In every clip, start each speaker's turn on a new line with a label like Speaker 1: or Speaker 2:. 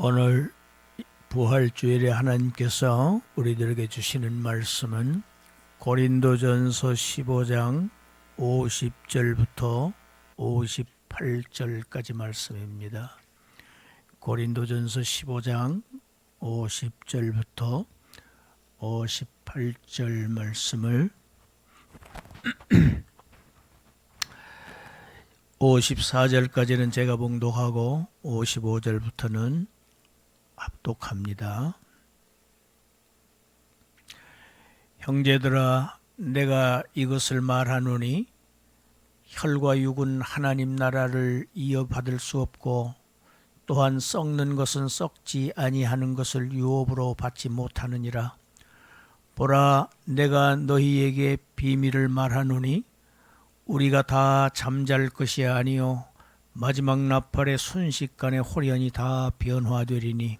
Speaker 1: 오늘 부활주일에 하나님께서 우리들에게 주시는 말씀은 고린도전서 15장 50절부터 58절까지 말씀입니다. 고린도전서 15장 50절부터 58절 말씀을 54절까지는 제가 봉독하고 55절부터는 합독합니다. 형제들아, 내가 이것을 말하노니 혈과 육은 하나님 나라를 이어받을 수 없고 또한 썩는 것은 썩지 아니하는 것을 유업으로 받지 못하느니라. 보라, 내가 너희에게 비밀을 말하노니 우리가 다 잠잘 것이 아니요 마지막 나팔의 순식간에 홀연히 다 변화되리니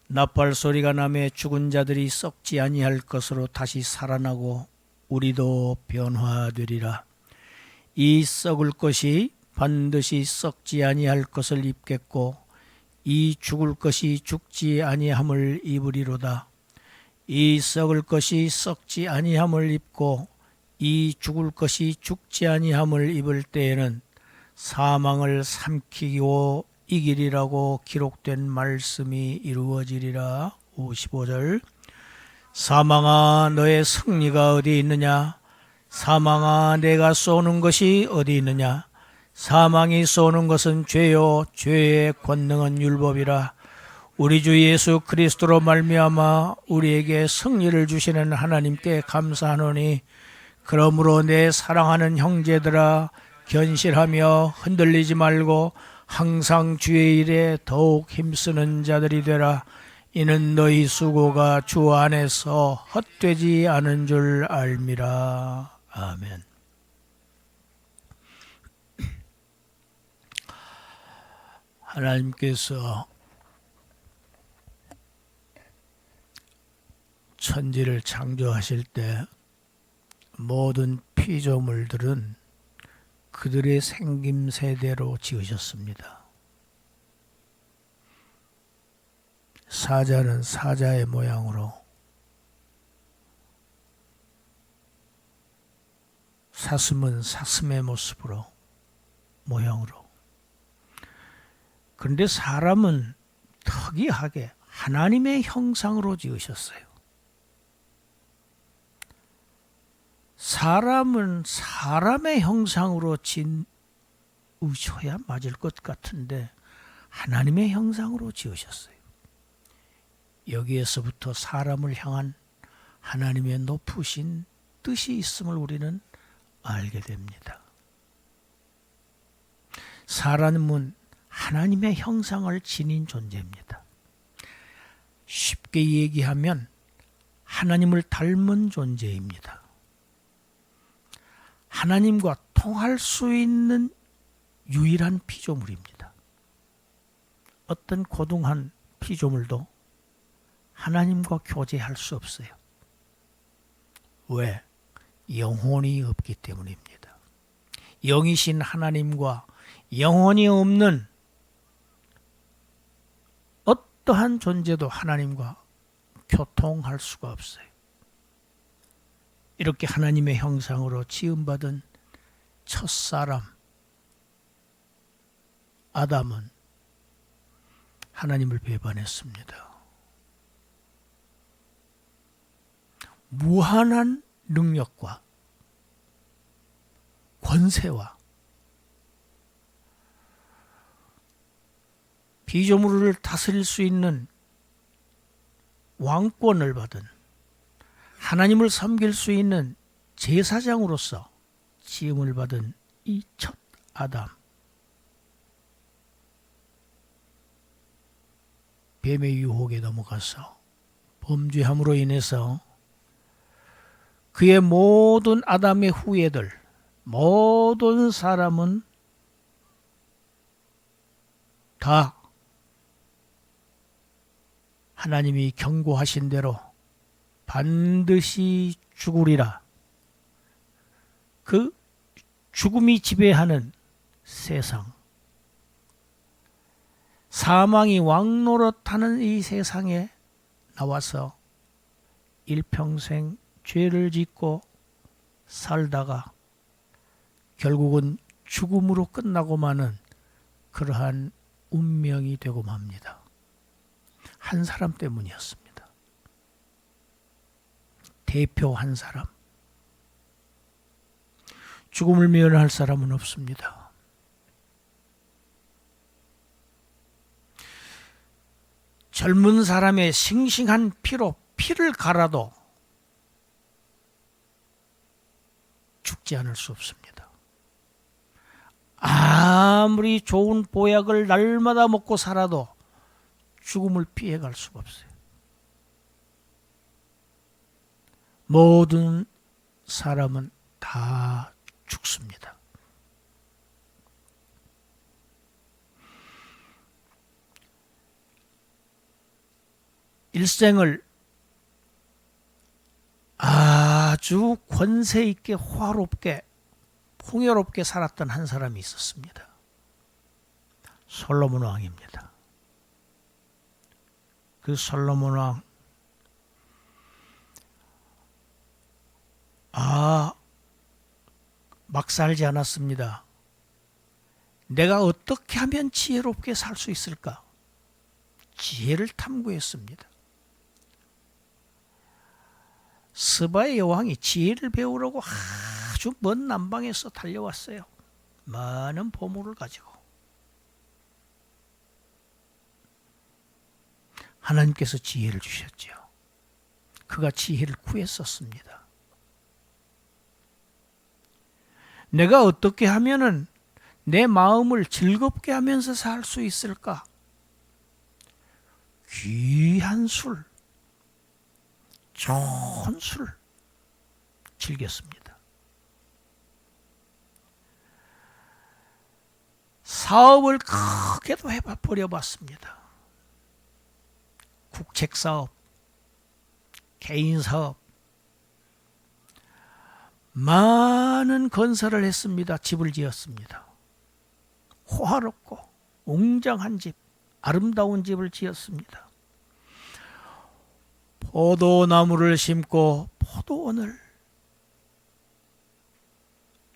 Speaker 1: 나팔 소리가 나매 죽은 자들이 썩지 아니할 것으로 다시 살아나고 우리도 변화되리라. 이 썩을 것이 반드시 썩지 아니할 것을 입겠고 이 죽을 것이 죽지 아니함을 입으리로다. 이 썩을 것이 썩지 아니함을 입고 이 죽을 것이 죽지 아니함을 입을 때에는 사망을 삼키고 이기리라고 기록된 말씀이 이루어지리라. 55절. 사망아, 너의 승리가 어디 있느냐? 사망아, 내가 쏘는 것이 어디 있느냐? 사망이 쏘는 것은 죄요 죄의 권능은 율법이라. 우리 주 예수 그리스도로 말미암아 우리에게 승리를 주시는 하나님께 감사하노니, 그러므로 내 사랑하는 형제들아, 견실하며 흔들리지 말고 항상 주의 일에 더욱 힘쓰는 자들이 되라. 이는 너희 수고가 주 안에서 헛되지 않은 줄 알미라. 아멘. 하나님께서 천지를 창조하실 때 모든 피조물들은 그들의 생김새대로 지으셨습니다. 사자는 사자의 모양으로, 사슴은 사슴의 모습으로, 모양으로. 그런데 사람은 특이하게 하나님의 형상으로 지으셨어요. 사람은 사람의 형상으로 지으셔야 맞을 것 같은데 하나님의 형상으로 지으셨어요. 여기에서부터 사람을 향한 하나님의 높으신 뜻이 있음을 우리는 알게 됩니다. 사람은 하나님의 형상을 지닌 존재입니다. 쉽게 얘기하면 하나님을 닮은 존재입니다. 하나님과 통할 수 있는 유일한 피조물입니다. 어떤 고등한 피조물도 하나님과 교제할 수 없어요. 왜? 영혼이 없기 때문입니다. 영이신 하나님과 영혼이 없는 어떠한 존재도 하나님과 교통할 수가 없어요. 이렇게 하나님의 형상으로 지음받은 첫사람 아담은 하나님을 배반했습니다. 무한한 능력과 권세와 피조물을 다스릴 수 있는 왕권을 받은, 하나님을 섬길 수 있는 제사장으로서 지음을 받은 이 첫 아담, 뱀의 유혹에 넘어가서 범죄함으로 인해서 그의 모든 아담의 후예들, 모든 사람은 다 하나님이 경고하신 대로 반드시 죽으리라. 그 죽음이 지배하는 세상, 사망이 왕노릇하는 이 세상에 나와서 일평생 죄를 짓고 살다가 결국은 죽음으로 끝나고 마는 그러한 운명이 되고 맙니다. 한 사람 때문이었습니다. 대표 한 사람. 죽음을 면할 사람은 없습니다. 젊은 사람의 싱싱한 피로 피를 갈아도 죽지 않을 수 없습니다. 아무리 좋은 보약을 날마다 먹고 살아도 죽음을 피해갈 수가 없어요. 모든 사람은 다 죽습니다. 일생을 아주 권세 있게 화롭게 풍요롭게 살았던 한 사람이 있었습니다. 솔로몬 왕입니다. 그 솔로몬 왕 막 살지 않았습니다. 내가 어떻게 하면 지혜롭게 살 수 있을까? 지혜를 탐구했습니다. 스바의 여왕이 지혜를 배우려고 아주 먼 남방에서 달려왔어요. 많은 보물을 가지고. 하나님께서 지혜를 주셨죠. 그가 지혜를 구했었습니다. 내가 어떻게 하면은 내 마음을 즐겁게 하면서 살 수 있을까? 귀한 술, 좋은 술 즐겼습니다. 사업을 크게도 해버려봤습니다. 국책사업, 개인사업, 많은 건설을 했습니다. 집을 지었습니다. 호화롭고 웅장한 집, 아름다운 집을 지었습니다. 포도나무를 심고 포도원을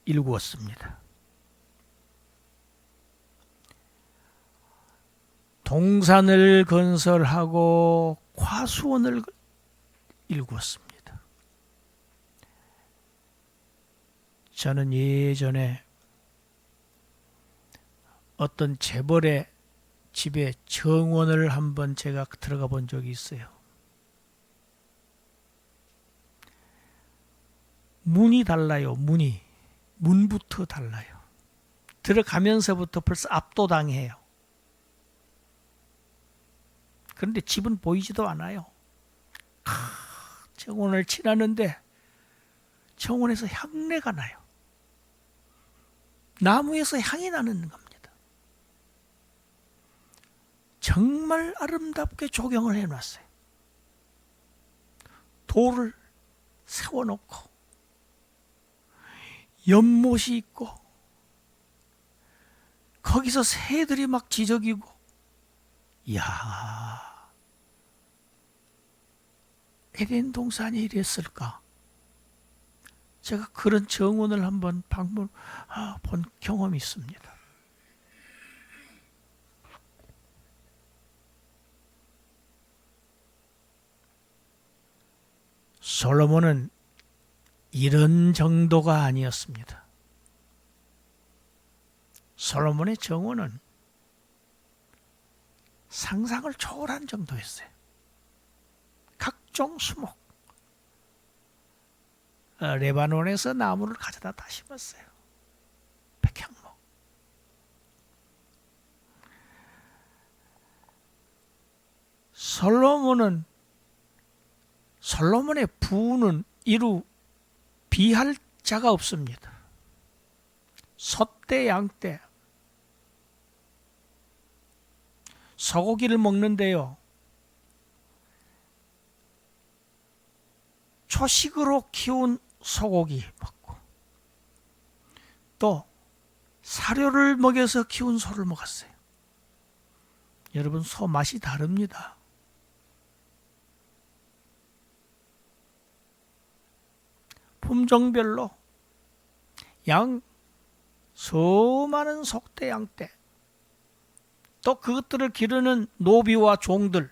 Speaker 1: 일구었습니다. 동산을 건설하고 과수원을 일구었습니다. 저는 예전에 어떤 재벌의 집에 정원을 한번 제가 들어가 본 적이 있어요. 문이 달라요. 문부터 달라요. 들어가면서부터 벌써 압도당해요. 그런데 집은 보이지도 않아요. 정원을 지나는데 정원에서 향내가 나요. 나무에서 향이 나는 겁니다. 정말 아름답게 조경을 해놨어요. 돌을 세워놓고 연못이 있고 거기서 새들이 막 지저귀고, 이야, 에덴 동산이 이랬을까? 제가 그런 정원을 한번 본 경험이 있습니다. 솔로몬은 이런 정도가 아니었습니다. 솔로몬의 정원은 상상을 초월한 정도였어요. 각종 수목, 레바논에서 나무를 가져다 다 심었어요. 백향목. 솔로몬의 부는 이루 비할 자가 없습니다. 소떼 양떼, 소고기를 먹는데요, 초식으로 키운 소고기 먹고, 또 사료를 먹여서 키운 소를 먹었어요. 여러분, 소 맛이 다릅니다. 품종별로 수많은 속대 양떼, 또 그것들을 기르는 노비와 종들,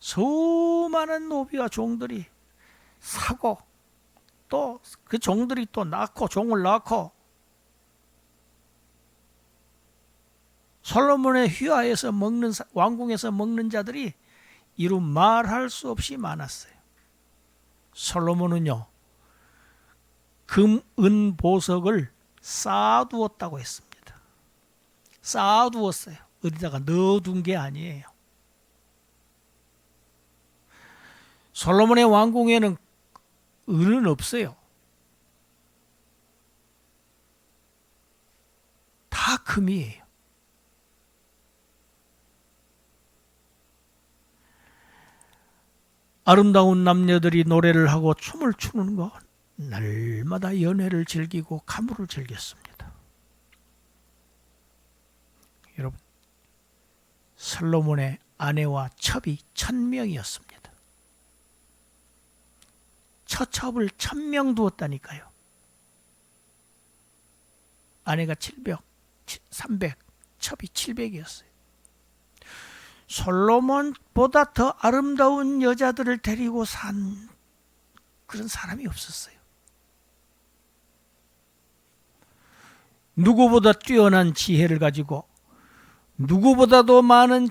Speaker 1: 수많은 노비와 종들이 사고, 또 그 종들이 또 낳고 종을 낳고, 솔로몬의 휘하에서 먹는, 왕궁에서 먹는 자들이 이루 말할 수 없이 많았어요. 솔로몬은요, 금, 은, 보석을 쌓아두었다고 했습니다. 쌓아두었어요. 어디다가 넣어둔 게 아니에요. 솔로몬의 왕궁에는 은은 없어요. 다 금이에요. 아름다운 남녀들이 노래를 하고 춤을 추는 것, 날마다 연애를 즐기고 가물을 즐겼습니다. 여러분, 솔로몬의 아내와 첩이 1000명이었습니다. 처첩을 1000명 두었다니까요. 아내가 700, 300, 첩이 700이었어요. 솔로몬보다 더 아름다운 여자들을 데리고 산 그런 사람이 없었어요. 누구보다 뛰어난 지혜를 가지고 누구보다도 많은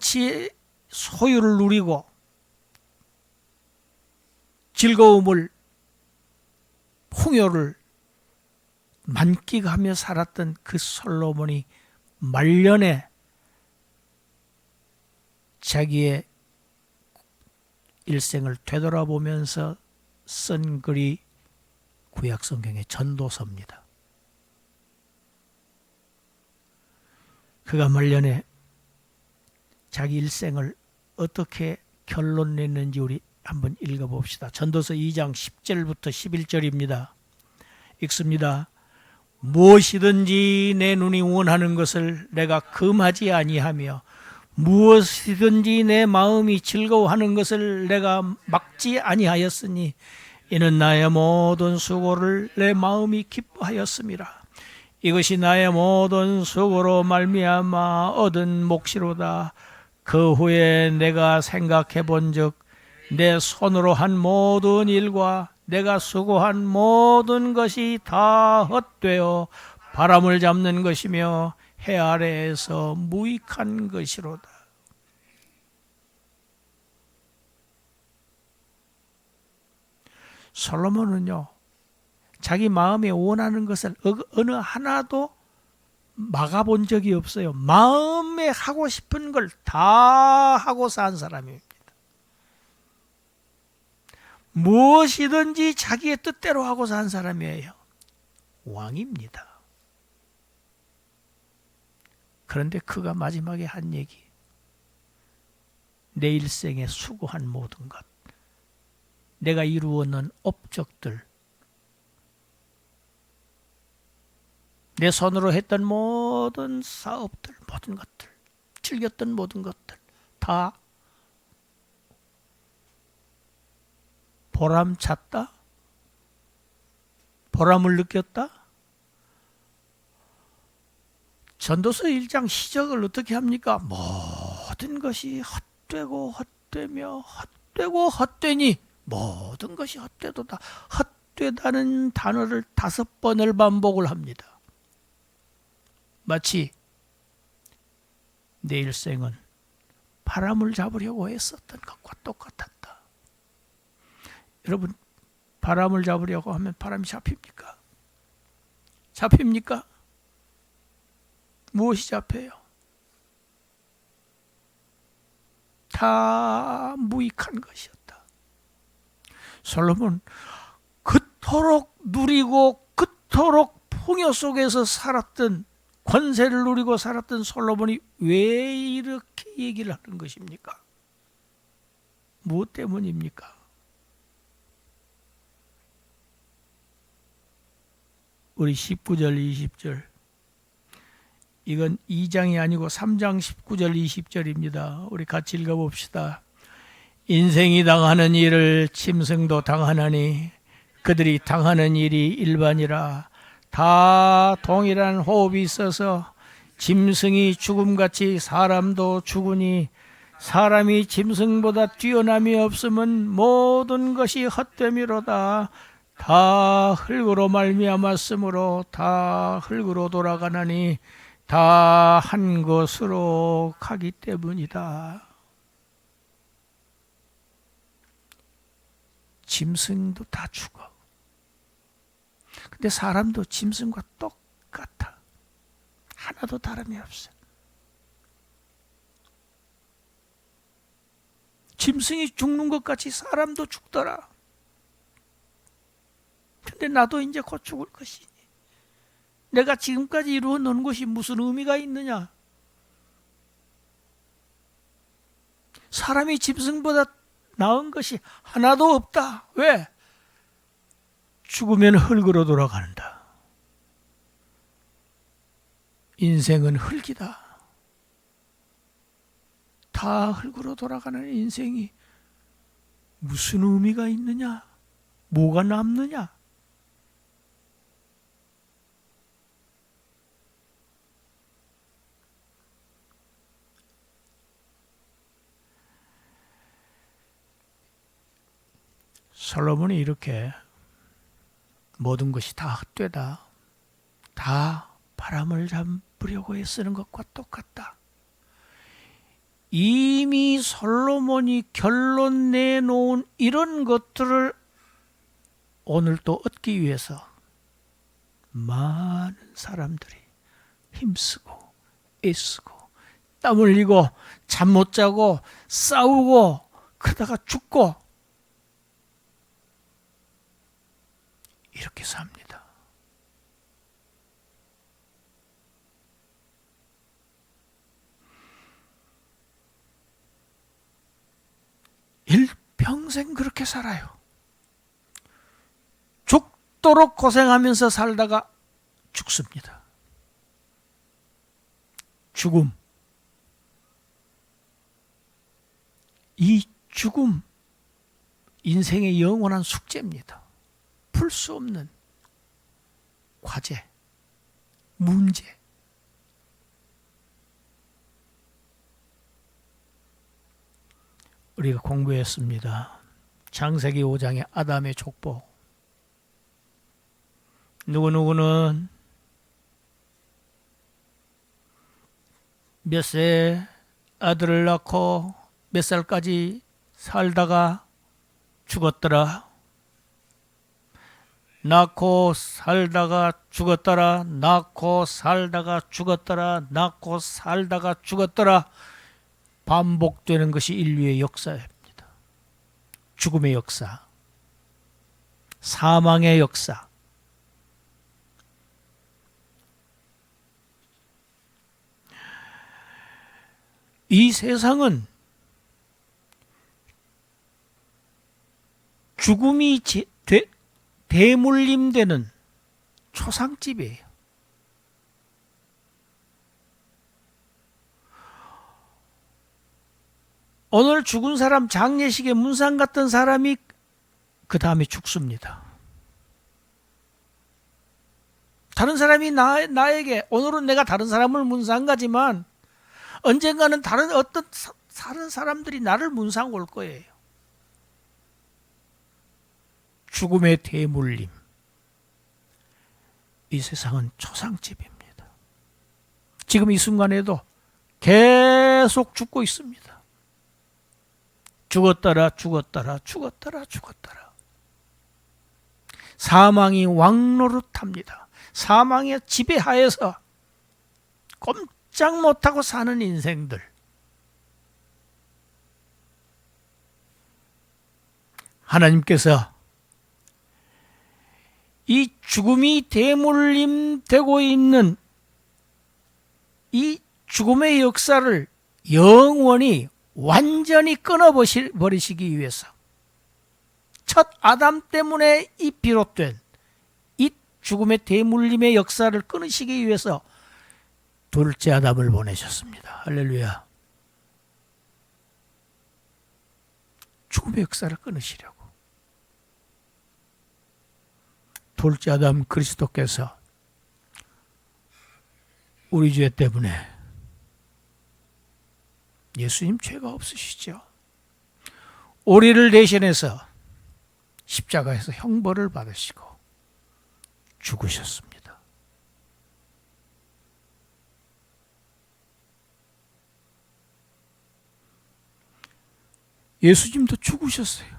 Speaker 1: 소유를 누리고 즐거움을, 풍요를 만끽하며 살았던 그 솔로몬이 말년에 자기의 일생을 되돌아보면서 쓴 글이 구약성경의 전도서입니다. 그가 말년에 자기 일생을 어떻게 결론 냈는지 우리 한번 읽어봅시다. 전도서 2장 10절부터 11절입니다. 읽습니다. 무엇이든지 내 눈이 원하는 것을 내가 금하지 아니하며 무엇이든지 내 마음이 즐거워하는 것을 내가 막지 아니하였으니 이는 나의 모든 수고를 내 마음이 기뻐하였음이라. 이것이 나의 모든 수고로 말미암아 얻은 몫이로다. 그 후에 내가 생각해 본즉 내 손으로 한 모든 일과 내가 수고한 모든 것이 다 헛되어 바람을 잡는 것이며 해 아래에서 무익한 것이로다. 솔로몬은요, 자기 마음에 원하는 것을 어느 하나도 막아본 적이 없어요. 마음에 하고 싶은 걸 다 하고 산 사람입니다. 무엇이든지 자기의 뜻대로 하고 산 사람이에요. 왕입니다. 그런데 그가 마지막에 한 얘기, 내 일생에 수고한 모든 것, 내가 이루어놓은 업적들, 내 손으로 했던 모든 사업들, 모든 것들, 즐겼던 모든 것들 다 보람찼다? 보람을 느꼈다? 전도서 1장 시작을 어떻게 합니까? 모든 것이 헛되고 헛되며 헛되고 헛되니 모든 것이 헛되도다. 헛되다는 단어를 5번을 반복을 합니다. 마치 내 일생은 바람을 잡으려고 했었던 것과 똑같았다. 여러분, 바람을 잡으려고 하면 바람이 잡힙니까? 잡힙니까? 무엇이 잡혀요? 다 무익한 것이었다. 솔로몬 그토록 누리고 그토록 풍요 속에서 살았던, 권세를 누리고 살았던 솔로몬이 왜 이렇게 얘기를 하는 것입니까? 무엇 때문입니까? 우리 19절 20절 이건 2장이 아니고 3장 19절 20절입니다. 우리 같이 읽어봅시다. 인생이 당하는 일을 짐승도 당하나니 그들이 당하는 일이 일반이라. 다 동일한 호흡이 있어서 짐승이 죽음같이 사람도 죽으니 사람이 짐승보다 뛰어남이 없으면 모든 것이 헛됨이로다. 다 흙으로 말미암았으므로 다 흙으로 돌아가나니 다 한 것으로 가기 때문이다. 짐승도 다 죽어. 근데 사람도 짐승과 똑같아. 하나도 다름이 없어. 짐승이 죽는 것 같이 사람도 죽더라. 근데 나도 이제 곧 죽을 것이니 내가 지금까지 이루어 놓은 것이 무슨 의미가 있느냐? 사람이 짐승보다 나은 것이 하나도 없다. 왜? 죽으면 흙으로 돌아간다. 인생은 흙이다. 다 흙으로 돌아가는 인생이 무슨 의미가 있느냐? 뭐가 남느냐? 솔로몬이 이렇게 모든 것이 다 헛되다, 다 바람을 잡으려고 애쓰는 것과 똑같다. 이미 솔로몬이 결론 내놓은 이런 것들을 오늘 또 얻기 위해서 많은 사람들이 힘쓰고 애쓰고 땀 흘리고 잠 못 자고 싸우고 그러다가 죽고 이렇게 삽니다. 일평생 그렇게 살아요. 죽도록 고생하면서 살다가 죽습니다. 죽음. 이 죽음, 인생의 영원한 숙제입니다. 풀 수 없는 과제, 문제. 우리가 공부했습니다. 창세기 5장의 아담의 족보. 누구누구는 몇 세 아들을 낳고 몇 살까지 살다가 죽었더라. 낳고 살다가 죽었더라. 낳고 살다가 죽었더라. 낳고 살다가 죽었더라. 반복되는 것이 인류의 역사입니다. 죽음의 역사, 사망의 역사. 이 세상은 죽음이 대물림되는 초상집이에요. 오늘 죽은 사람 장례식에 문상 갔던 사람이 그 다음에 죽습니다. 다른 사람이 나에게, 오늘은 내가 다른 사람을 문상 가지만 언젠가는 다른 사람들이 나를 문상 올 거예요. 죽음의 대물림. 이 세상은 초상집입니다. 지금 이 순간에도 계속 죽고 있습니다. 죽었더라 죽었더라 죽었더라 죽었더라. 사망이 왕노릇합니다. 사망의 지배하에서 꼼짝 못하고 사는 인생들. 하나님께서 이 죽음이 대물림되고 있는 이 죽음의 역사를 영원히 완전히 끊어버리시기 위해서 첫 아담 때문에 이 비롯된 이 죽음의 대물림의 역사를 끊으시기 위해서 둘째 아담을 보내셨습니다. 할렐루야. 죽음의 역사를 끊으시려고. 둘째 아담 그리스도께서 우리 죄 때문에, 예수님 죄가 없으시죠? 우리를 대신해서 십자가에서 형벌을 받으시고 죽으셨습니다. 예수님도 죽으셨어요.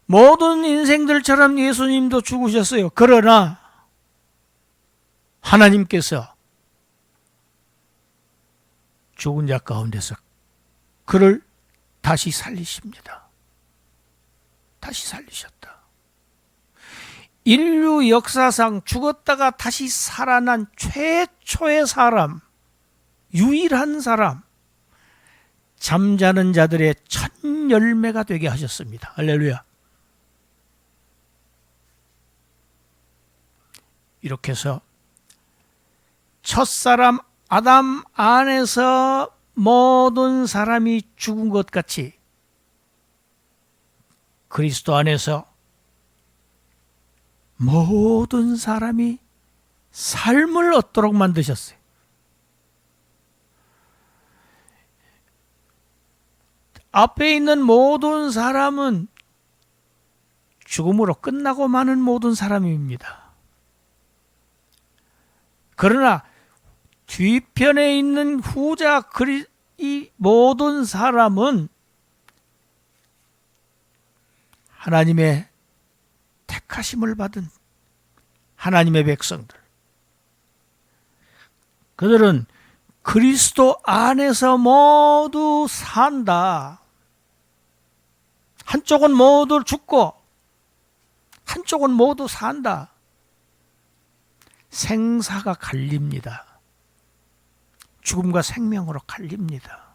Speaker 1: 모든 인생들처럼 예수님도 죽으셨어요. 그러나 하나님께서 죽은 자 가운데서 그를 다시 살리십니다. 다시 살리셨다. 인류 역사상 죽었다가 다시 살아난 최초의 사람, 유일한 사람, 잠자는 자들의 첫 열매가 되게 하셨습니다. 할렐루야. 이렇게 해서 첫사람 아담 안에서 모든 사람이 죽은 것 같이 그리스도 안에서 모든 사람이 삶을 얻도록 만드셨어요. 앞에 있는 모든 사람은 죽음으로 끝나고 마는 모든 사람입니다. 그러나 뒤편에 있는 후자 이 모든 사람은 하나님의 택하심을 받은 하나님의 백성들. 그들은 그리스도 안에서 모두 산다. 한쪽은 모두 죽고 한쪽은 모두 산다. 생사가 갈립니다. 죽음과 생명으로 갈립니다.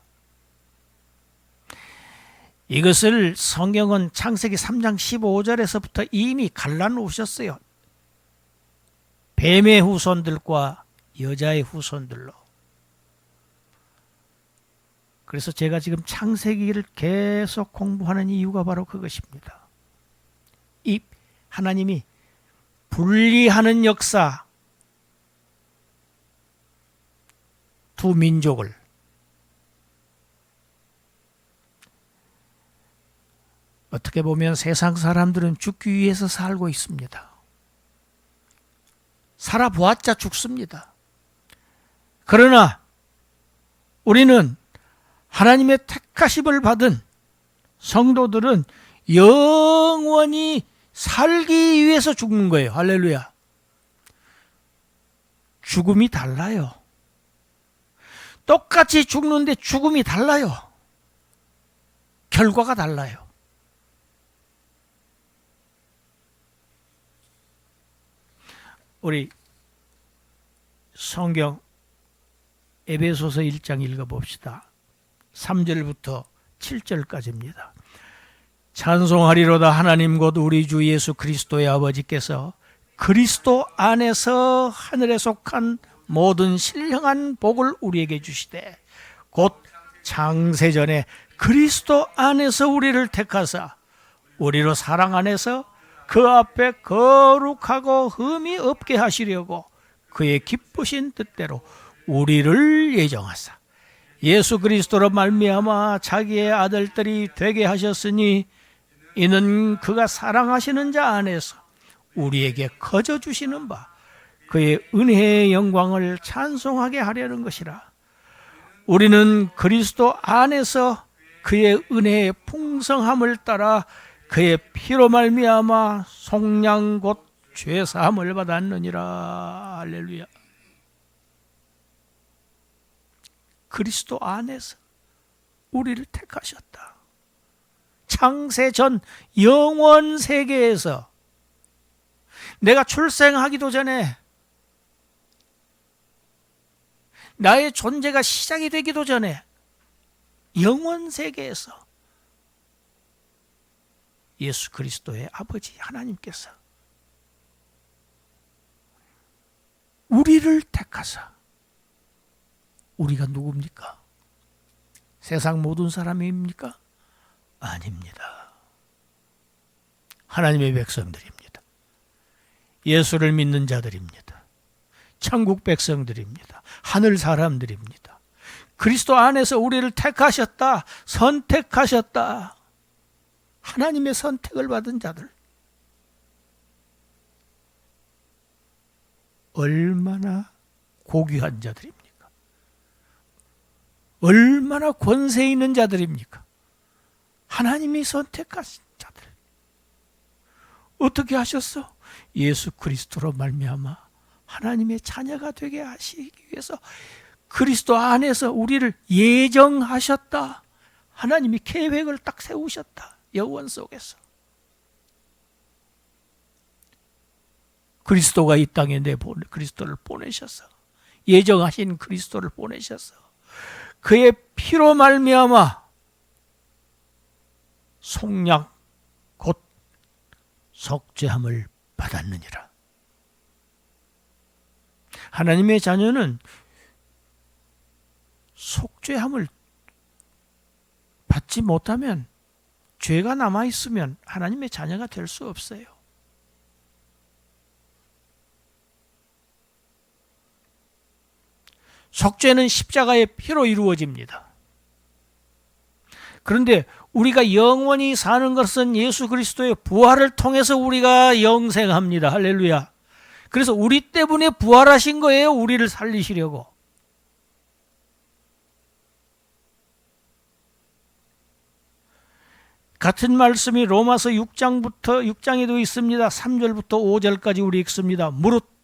Speaker 1: 이것을 성경은 창세기 3장 15절에서부터 이미 갈라놓으셨어요. 뱀의 후손들과 여자의 후손들로. 그래서 제가 지금 창세기를 계속 공부하는 이유가 바로 그것입니다. 이 하나님이 분리하는 역사, 두 민족을 어떻게 보면 세상 사람들은 죽기 위해서 살고 있습니다. 살아보았자 죽습니다. 그러나 우리는 하나님의 택하심을 받은 성도들은 영원히 살기 위해서 죽는 거예요. 할렐루야. 죽음이 달라요. 똑같이 죽는데 죽음이 달라요. 결과가 달라요. 우리 성경 에베소서 1장 읽어봅시다. 3절부터 7절까지입니다. 찬송하리로다 하나님 곧 우리 주 예수 그리스도의 아버지께서 그리스도 안에서 하늘에 속한 모든 신령한 복을 우리에게 주시되 곧 창세전에 그리스도 안에서 우리를 택하사 우리로 사랑 안에서 그 앞에 거룩하고 흠이 없게 하시려고 그의 기쁘신 뜻대로 우리를 예정하사 예수 그리스도로 말미암아 자기의 아들들이 되게 하셨으니 이는 그가 사랑하시는 자 안에서 우리에게 거저 주시는 바 그의 은혜의 영광을 찬송하게 하려는 것이라. 우리는 그리스도 안에서 그의 은혜의 풍성함을 따라 그의 피로 말미암아 속량 곧 죄사함을 받았느니라. 할렐루야. 그리스도 안에서 우리를 택하셨다. 창세전 영원 세계에서 내가 출생하기도 전에 나의 존재가 시작이 되기도 전에 영원 세계에서 예수 그리스도의 아버지 하나님께서 우리를 택하사. 우리가 누굽니까? 세상 모든 사람입니까? 아닙니다. 하나님의 백성들입니다. 예수를 믿는 자들입니다. 천국 백성들입니다. 하늘 사람들입니다. 그리스도 안에서 우리를 택하셨다. 선택하셨다. 하나님의 선택을 받은 자들. 얼마나 고귀한 자들입니까? 얼마나 권세 있는 자들입니까? 하나님이 선택하신 자들. 어떻게 하셨어? 예수 그리스도로 말미암아 하나님의 자녀가 되게 하시기 위해서 그리스도 안에서 우리를 예정하셨다. 하나님이 계획을 딱 세우셨다. 영원 속에서. 그리스도가 이 땅에 그리스도를 보내셔서, 예정하신 그리스도를 보내셔서 그의 피로 말미암아 속량 곧 속죄함을 받았느니라. 하나님의 자녀는 속죄함을 받지 못하면, 죄가 남아있으면 하나님의 자녀가 될 수 없어요. 속죄는 십자가의 피로 이루어집니다. 그런데 우리가 영원히 사는 것은 예수 그리스도의 부활을 통해서 우리가 영생합니다. 할렐루야. 그래서 우리 때문에 부활하신 거예요. 우리를 살리시려고. 같은 말씀이 로마서 6장에도 있습니다. 3절부터 5절까지 우리 읽습니다. 무릇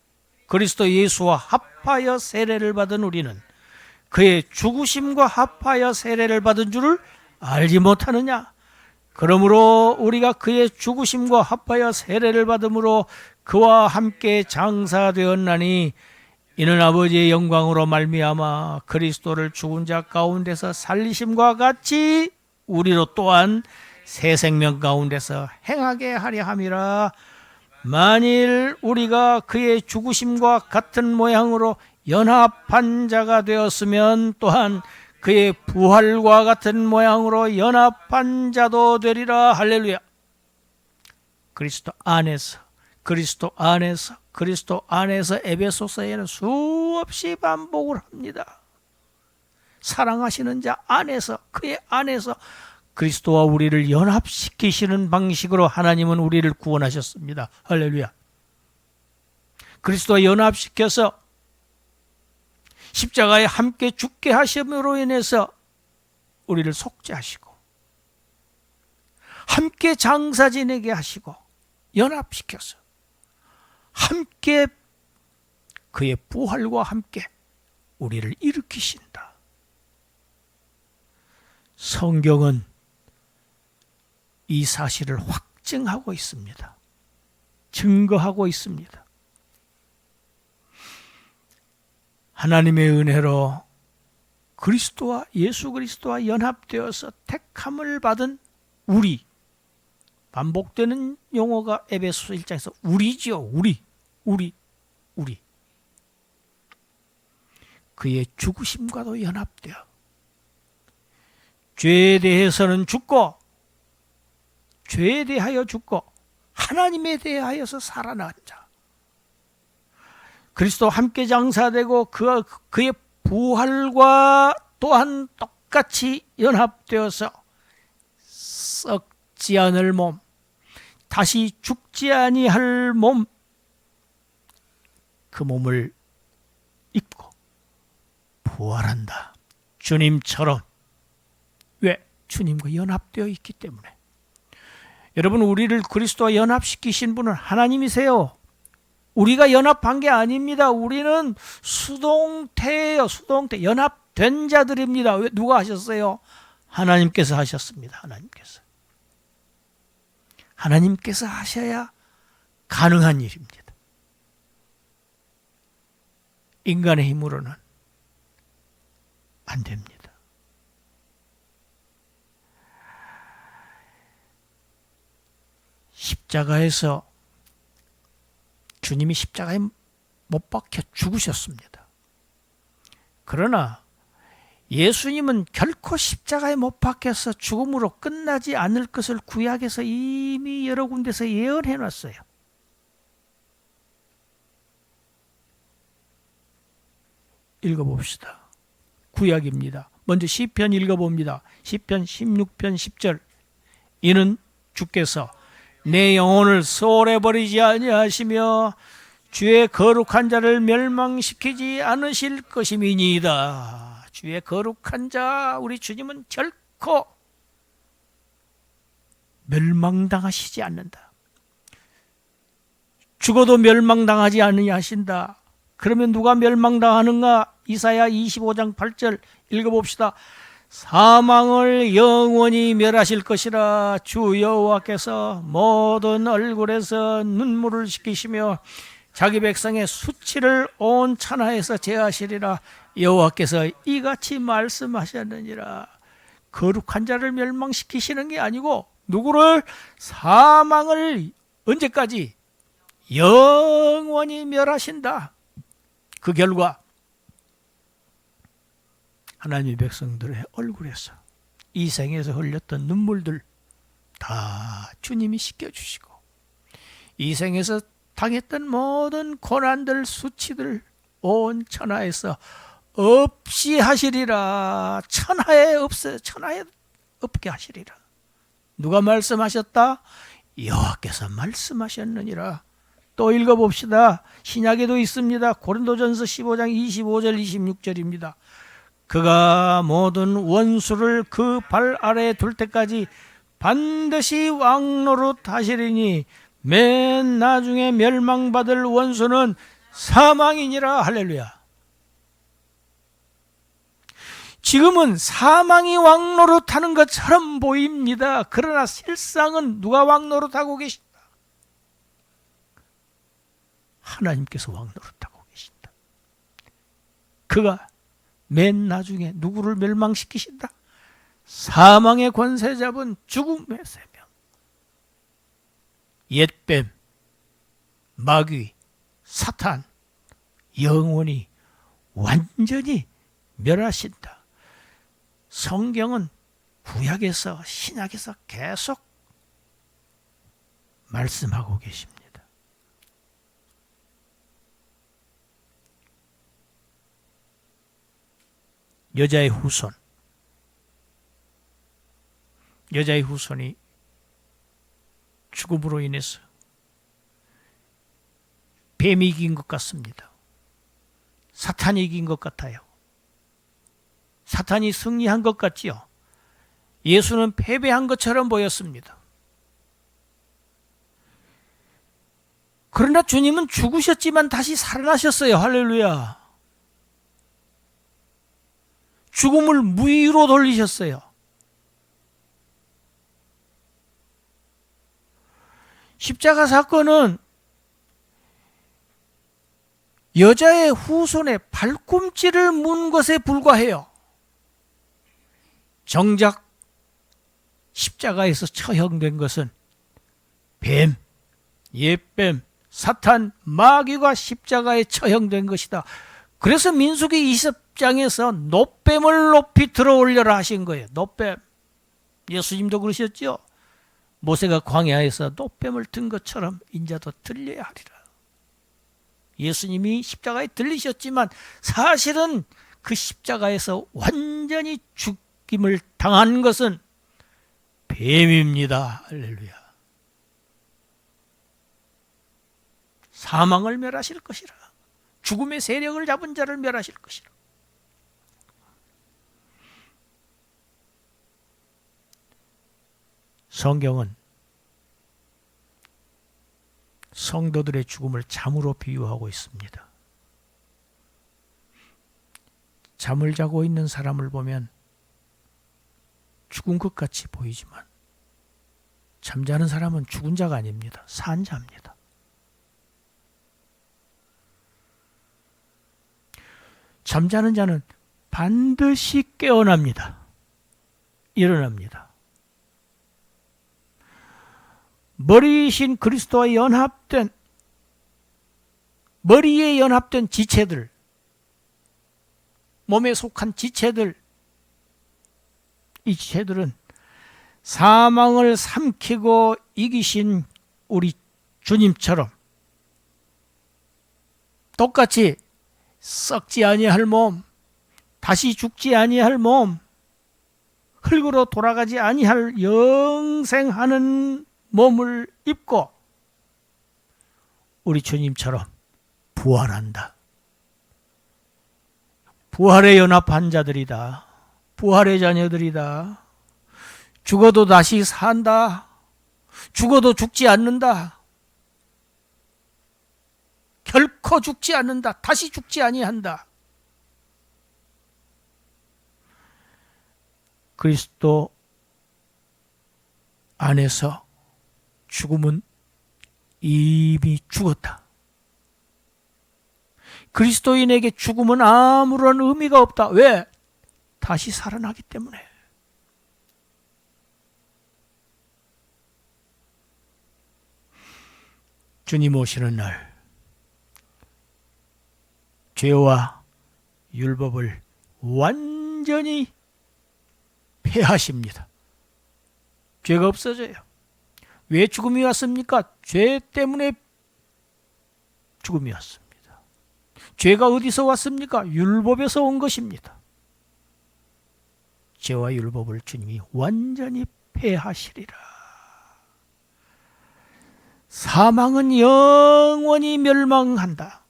Speaker 1: 그리스도 예수와 합하여 세례를 받은 우리는 그의 죽으심과 합하여 세례를 받은 줄을 알지 못하느냐? 그러므로 우리가 그의 죽으심과 합하여 세례를 받음으로 그와 함께 장사되었나니 이는 아버지의 영광으로 말미암아 그리스도를 죽은 자 가운데서 살리심과 같이 우리로 또한 새 생명 가운데서 행하게 하려 함이라. 만일 우리가 그의 죽으심과 같은 모양으로 연합한 자가 되었으면 또한 그의 부활과 같은 모양으로 연합한 자도 되리라. 할렐루야. 그리스도 안에서 에베소서에는 수없이 반복을 합니다. 사랑하시는 자 안에서, 그의 안에서 그리스도와 우리를 연합시키시는 방식으로 하나님은 우리를 구원하셨습니다. 할렐루야. 그리스도와 연합시켜서 십자가에 함께 죽게 하심으로 인해서 우리를 속죄하시고 함께 장사 지내게 하시고 연합시켜서 함께 그의 부활과 함께 우리를 일으키신다. 성경은 이 사실을 확증하고 있습니다. 증거하고 있습니다. 하나님의 은혜로 예수 그리스도와 연합되어서 택함을 받은 우리, 반복되는 용어가 에베소서 1장에서 우리지요. 우리. 그의 죽으심과도 연합되어 죄에 대해서는 죽고, 죄에 대하여 죽고 하나님에 대하여서 살아난 자, 그리스도와 함께 장사되고 그의 부활과 또한 똑같이 연합되어서 썩지 않을 몸, 다시 죽지 아니할 몸, 그 몸을 입고 부활한다. 주님처럼. 왜? 주님과 연합되어 있기 때문에. 여러분, 우리를 그리스도와 연합시키신 분은 하나님이세요. 우리가 연합한 게 아닙니다. 우리는 수동태예요. 수동태. 연합된 자들입니다. 왜? 누가 하셨어요? 하나님께서 하셨습니다. 하나님께서 하셔야 가능한 일입니다. 인간의 힘으로는 안 됩니다. 십자가에서 주님이 십자가에 못 박혀 죽으셨습니다. 그러나 예수님은 결코 십자가에 못 박혀서 죽음으로 끝나지 않을 것을 구약에서 이미 여러 군데서 예언해 놨어요. 읽어봅시다. 구약입니다. 먼저 시편 읽어봅니다. 시편 16편 10절. 이는 주께서 내 영혼을 소홀해 버리지 아니하시며 주의 거룩한 자를 멸망시키지 않으실 것임이니이다. 주의 거룩한 자 우리 주님은 결코 멸망당하시지 않는다. 죽어도 멸망당하지 아니하신다. 그러면 누가 멸망당하는가? 이사야 25장 8절 읽어봅시다. 사망을 영원히 멸하실 것이라. 주 여호와께서 모든 얼굴에서 눈물을 씻기시며 자기 백성의 수치를 온 천하에서 제하시리라. 여호와께서 이같이 말씀하셨느니라. 거룩한 자를 멸망시키시는 게 아니고 누구를? 사망을 언제까지? 영원히 멸하신다. 그 결과 하나님의 백성들의 얼굴에서 이 생에서 흘렸던 눈물들 다 주님이 씻겨주시고 이 생에서 당했던 모든 고난들 수치들 온 천하에서 없이 하시리라. 천하에 없게 하시리라. 누가 말씀하셨다? 여호와께서 말씀하셨느니라. 또 읽어봅시다. 신약에도 있습니다. 고린도전서 15장 25절 26절입니다. 그가 모든 원수를 그 발 아래에 둘 때까지 반드시 왕노릇 하시리니 맨 나중에 멸망받을 원수는 사망이니라. 할렐루야. 지금은 사망이 왕노릇하는 것처럼 보입니다. 그러나 실상은 누가 왕노릇하고 계신다? 하나님께서 왕노릇하고 계신다. 그가 맨 나중에 누구를 멸망시키신다? 사망의 권세 잡은 죽음의 세명, 옛뱀, 마귀, 사탄, 영원히 완전히 멸하신다. 성경은 구약에서 신약에서 계속 말씀하고 계십니다. 여자의 후손, 여자의 후손이 죽음으로 인해서 뱀이 이긴 것 같습니다. 사탄이 이긴 것 같아요. 사탄이 승리한 것 같지요. 예수는 패배한 것처럼 보였습니다. 그러나 주님은 죽으셨지만 다시 살아나셨어요. 할렐루야. 죽음을 무위로 돌리셨어요. 십자가 사건은 여자의 후손의 발꿈치를 문 것에 불과해요. 정작 십자가에서 처형된 것은 뱀, 옛뱀, 사탄, 마귀가 십자가에 처형된 것이다. 그래서 민수기 20장에서 놋뱀을 높이 들어 올려라 하신 거예요. 놋뱀. 예수님도 그러셨죠. 모세가 광야에서 놋뱀을 든 것처럼 인자도 들려야 하리라. 예수님이 십자가에 들리셨지만 사실은 그 십자가에서 완전히 죽임을 당한 것은 뱀입니다. 할렐루야. 사망을 멸하실 것이라. 죽음의 세력을 잡은 자를 멸하실 것이라. 성경은 성도들의 죽음을 잠으로 비유하고 있습니다. 잠을 자고 있는 사람을 보면 죽은 것 같이 보이지만 잠자는 사람은 죽은 자가 아닙니다. 산 자입니다. 잠자는 자는 반드시 깨어납니다. 일어납니다. 머리이신 그리스도와 연합된 머리에 연합된 지체들, 몸에 속한 지체들, 이 지체들은 사망을 삼키고 이기신 우리 주님처럼 똑같이 썩지 아니할 몸, 다시 죽지 아니할 몸, 흙으로 돌아가지 아니할 영생하는 몸을 입고 우리 주님처럼 부활한다. 부활에 연합한 자들이다. 부활의 자녀들이다. 죽어도 다시 산다. 죽어도 죽지 않는다. 결코 죽지 않는다. 다시 죽지 아니한다. 그리스도 안에서 죽음은 이미 죽었다. 그리스도인에게 죽음은 아무런 의미가 없다. 왜? 다시 살아나기 때문에. 주님 오시는 날 죄와 율법을 완전히 폐하십니다. 죄가 없어져요. 왜 죽음이 왔습니까? 죄 때문에 죽음이 왔습니다. 죄가 어디서 왔습니까? 율법에서 온 것입니다. 죄와 율법을 주님이 완전히 폐하시리라. 사망은 영원히 멸망한다.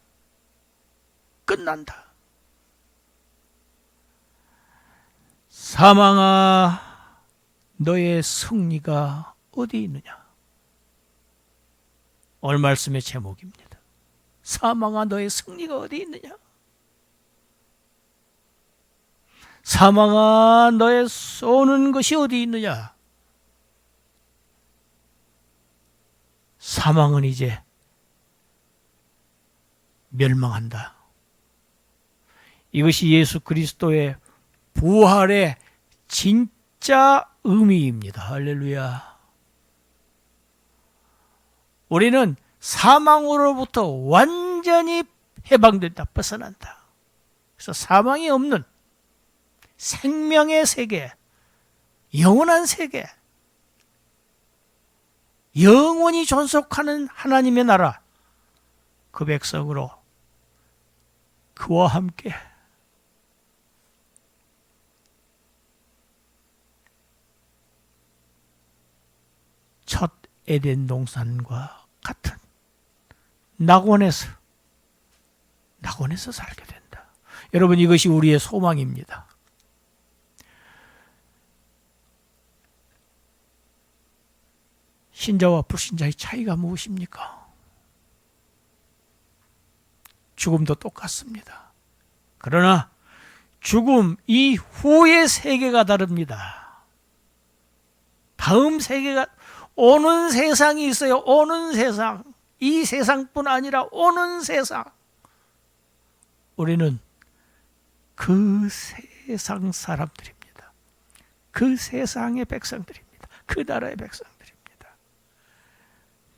Speaker 1: 끝난다. 사망아, 너의 승리가 어디 있느냐? 오늘 말씀의 제목입니다. 사망아, 너의 승리가 어디 있느냐? 사망아, 너의 쏘는 것이 어디 있느냐? 사망은 이제 멸망한다. 이것이 예수 그리스도의 부활의 진짜 의미입니다. 할렐루야. 우리는 사망으로부터 완전히 해방된다. 벗어난다. 그래서 사망이 없는 생명의 세계, 영원한 세계, 영원히 존속하는 하나님의 나라, 그 백성으로 그와 함께 첫 에덴 동산과 같은 낙원에서 살게 된다. 여러분, 이것이 우리의 소망입니다. 신자와 불신자의 차이가 무엇입니까? 죽음도 똑같습니다. 그러나 죽음 이후의 세계가 다릅니다. 다음 세계가, 오는 세상이 있어요. 오는 세상. 이 세상뿐 아니라 오는 세상. 우리는 그 세상 사람들입니다. 그 세상의 백성들입니다. 그 나라의 백성들입니다.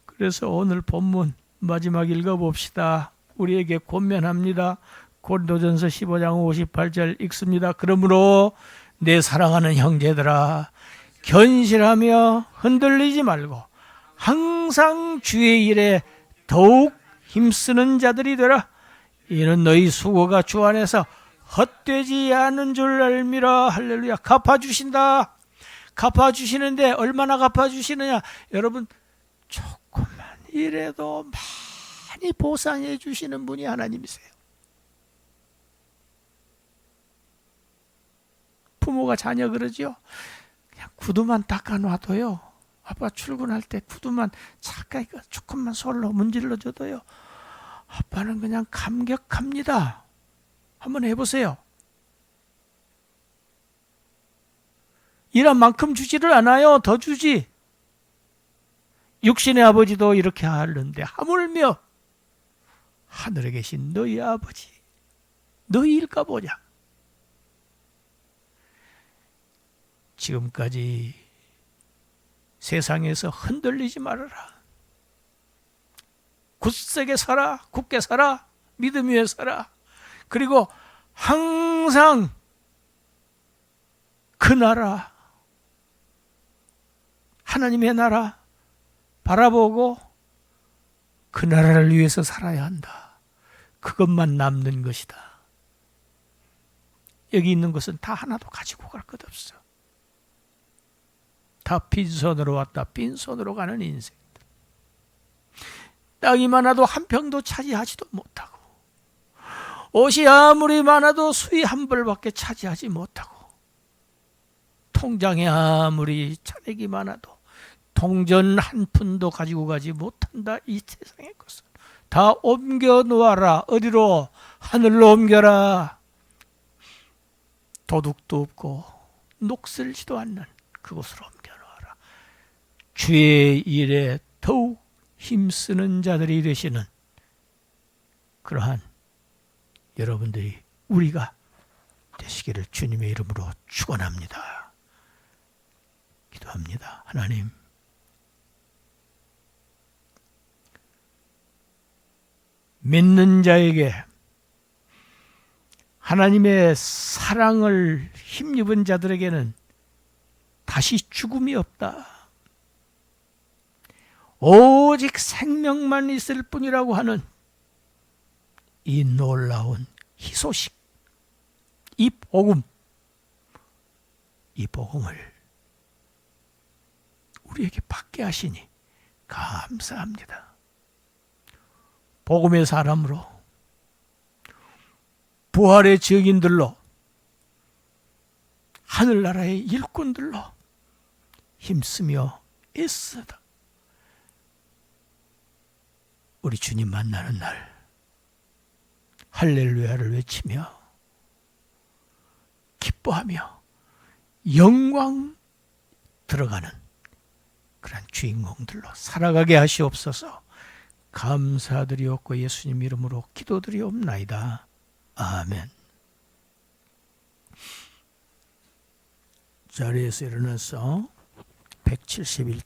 Speaker 1: 그래서 오늘 본문 마지막 읽어봅시다. 우리에게 권면합니다. 고린도전서 15장 58절 읽습니다. 그러므로 내 사랑하는 형제들아, 견실하며 흔들리지 말고 항상 주의 일에 더욱 힘쓰는 자들이 되라. 이는 너희 수고가 주 안에서 헛되지 않은 줄 알미라. 할렐루야. 갚아주신다. 갚아주시는데 얼마나 갚아주시느냐? 여러분, 조금만 이래도 많이 보상해 주시는 분이 하나님이세요. 부모가 자녀 그러죠. 그냥 구두만 닦아놔도요, 아빠 출근할 때 구두만 잠깐 조금만 솔로 문질러 줘도요, 아빠는 그냥 감격합니다. 한번 해보세요. 일한 만큼 주지를 않아요. 더 주지. 육신의 아버지도 이렇게 하는데 하물며 하늘에 계신 너희 아버지, 너희 일까 보냐. 지금까지 세상에서 흔들리지 말아라. 굳세게 살아, 굳게 살아, 믿음 위에 살아. 그리고 항상 그 나라, 하나님의 나라 바라보고 그 나라를 위해서 살아야 한다. 그것만 남는 것이다. 여기 있는 것은 다 하나도 가지고 갈 것 없어. 다 빈손으로 왔다 빈손으로 가는 인생들. 땅이 많아도 한 평도 차지하지도 못하고, 옷이 아무리 많아도 수의 한 벌밖에 차지하지 못하고, 통장에 아무리 잔액이 많아도 동전 한 푼도 가지고 가지 못한다. 이 세상의 것은 다 옮겨 놓아라. 어디로? 하늘로 옮겨라. 도둑도 없고 녹슬지도 않는 그곳으로 옮겨 놓아라. 주의 일에 더욱 힘쓰는 자들이 되시는 그러한 여러분들이, 우리가 되시기를 주님의 이름으로 축원합니다. 기도합니다. 하나님, 믿는 자에게 하나님의 사랑을 힘입은 자들에게는 다시 죽음이 없다. 오직 생명만 있을 뿐이라고 하는 이 놀라운 희소식, 이 복음, 이 복음을 우리에게 받게 하시니 감사합니다. 복음의 사람으로, 부활의 증인들로, 하늘나라의 일꾼들로 힘쓰며 애쓰다 우리 주님 만나는 날 할렐루야를 외치며 기뻐하며 영광 들어가는 그런 주인공들로 살아가게 하시옵소서. 감사드리옵고 예수님 이름으로 기도드리옵나이다. 아멘. 자리에서 일어나서 171